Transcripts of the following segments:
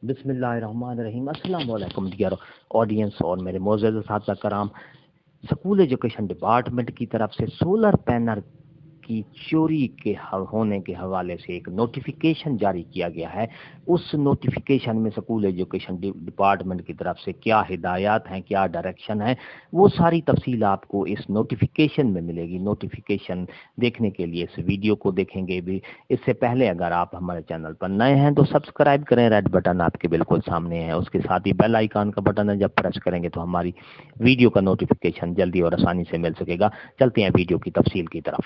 بسم اللہ الرحمن الرحیم۔ السلام علیکم ڈیئر آڈینس اور میرے معزز اساتذہ کرام۔ اسکول ایجوکیشن ڈپارٹمنٹ کی طرف سے سولر پینل کی چوری کے ہونے کے حوالے سے ایک نوٹیفیکیشن جاری کیا گیا ہے۔ اس نوٹیفیکیشن میں اسکول ایجوکیشن ڈپارٹمنٹ کی طرف سے کیا ہدایات ہیں، کیا ڈائریکشن ہے، وہ ساری تفصیل آپ کو اس نوٹیفیکیشن میں ملے گی۔ نوٹیفیکیشن دیکھنے کے لیے اس ویڈیو کو دیکھیں گے بھی۔ اس سے پہلے اگر آپ ہمارے چینل پر نئے ہیں تو سبسکرائب کریں، ریڈ بٹن آپ کے بالکل سامنے ہے، اس کے ساتھ ہی بیل آئیکن کا بٹن ہے، جب پریس کریں گے تو ہماری ویڈیو کا نوٹیفیکیشن جلدی اور آسانی سے مل سکے گا۔ چلتے ہیں ویڈیو کی تفصیل کی طرف۔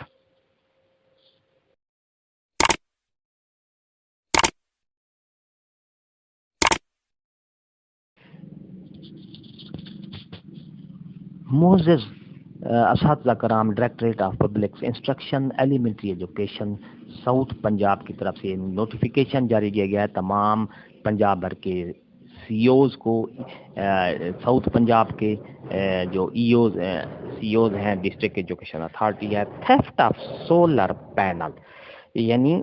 معزز اساتذہ کرام، directorate of public instruction elementary education south Punjab کی طرف سے نوٹیفیکیشن جاری کیا گیا ہے تمام پنجاب بھر کے سی اوز کو، ساؤتھ پنجاب کے جو سی اوز ہیں، ڈسٹرکٹ ایجوکیشن اتھارٹی ہے۔ تھیفٹ آف سولر پینل یعنی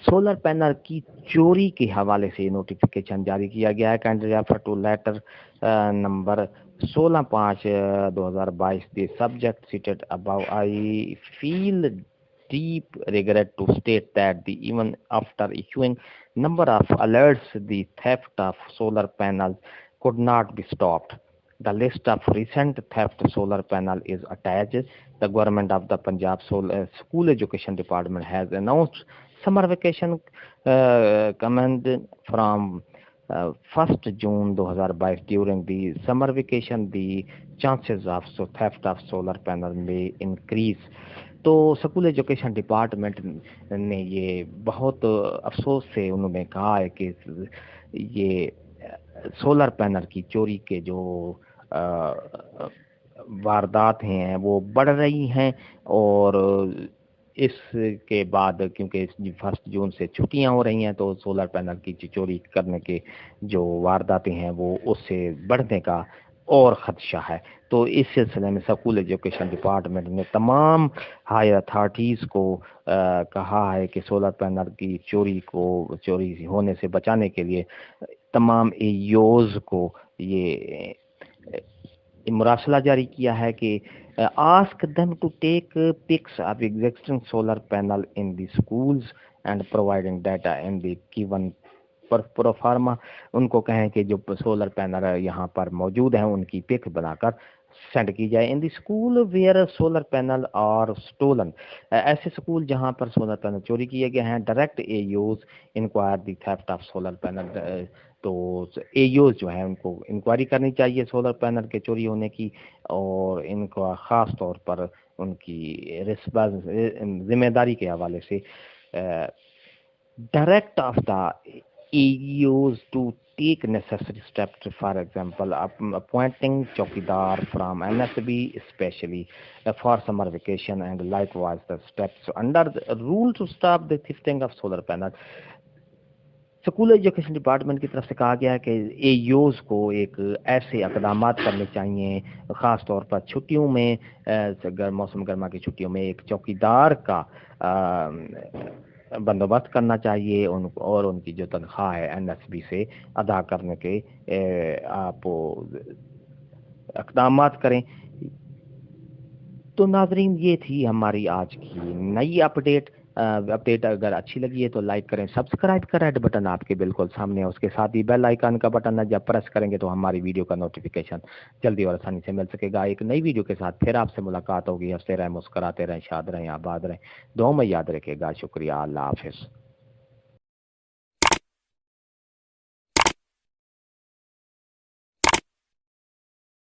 سولر پینل کی چوری کے حوالے سے نوٹیفیکیشن جاری کیا گیا ہے۔ Kindly refer to letter number 16/5/2022 the subject cited above. I feel deep regret to state that even after issuing number of alerts, the theft of solar panels could not be stopped. The list of recent theft solar panel is attached. The government of the Punjab School Education Department has announced summer vacation commenced from 1st June 2022. During the summer vacation, the chances of theft of solar panel may increase. تو school education department نے یہ بہت افسوس سے انہوں نے کہا ہے کہ یہ سولر پینل کی چوری کے جو واردات ہیں وہ بڑھ رہی ہیں، اور اس کے بعد کیونکہ 1 جون سے چھٹیاں ہو رہی ہیں تو سولر پینل کی چوری کرنے کے جو وارداتیں ہیں وہ اس سے بڑھنے کا اور خدشہ ہے۔ تو اس سلسلے میں اسکول ایجوکیشن ڈپارٹمنٹ نے تمام ہائر اتھارٹیز کو کہا ہے کہ سولر پینل کی چوری ہونے سے بچانے کے لیے تمام ایوز کو یہ مراسلہ جاری کیا ہے کہ ask them to take pics of existing solar panel in the schools and providing data in the given proforma. ان کو کہیں کہ جو سولر پینل یہاں پر موجود ہیں ان کی پک بنا کر سینڈ کی جائے۔ In the school where solar panel اور اسٹولن، ایسے اسکول جہاں پر سولر پینل چوری کیے گئے ہیں، direct A use inquire the theft of solar panel. تو اے یوز جو ہیں ان کو انکوائری کرنی چاہیے سولر پینل کے چوری ہونے کی، اور ان کو خاص طور پر ان کی ذمہ داری کے حوالے سے direct of the aious to take necessary steps, for example appointing chowkidar from NSB especially for summer vacation, and likewise the steps under the rule to stop the thefting of solar panel۔ School education department کی طرف سے کہا گیا ہے کہ اے use کو ایک ایسے اقدامات کرنے چاہیے، خاص طور پر چھٹیوں میں، موسم گرما کی چھٹیوں میں ایک چوکیدار کا بندوبست کرنا چاہیے، اور ان کی جو تنخواہ ہے NSB سے ادا کرنے کے آپ اقدامات کریں۔ تو ناظرین، یہ تھی ہماری آج کی نئی اپڈیٹ۔ اگر اچھی لگی ہے تو لائک کریں، سبسکرائب کا ریڈ بٹن آپ کے بالکل سامنے ہے، اس کے ساتھ ہی بیل آئیکن کا بٹن ہے، جب پریس کریں گے تو ہماری ویڈیو کا نوٹیفیکیشن جلدی اور آسانی سے مل سکے گا۔ ایک نئی ویڈیو کے ساتھ پھر آپ سے ملاقات ہوگی۔ ہنستے رہیں، مسکراتے رہیں، شاد رہیں، آباد رہیں، دعاؤں میں یاد رکھے گا۔ شکریہ، اللہ حافظ۔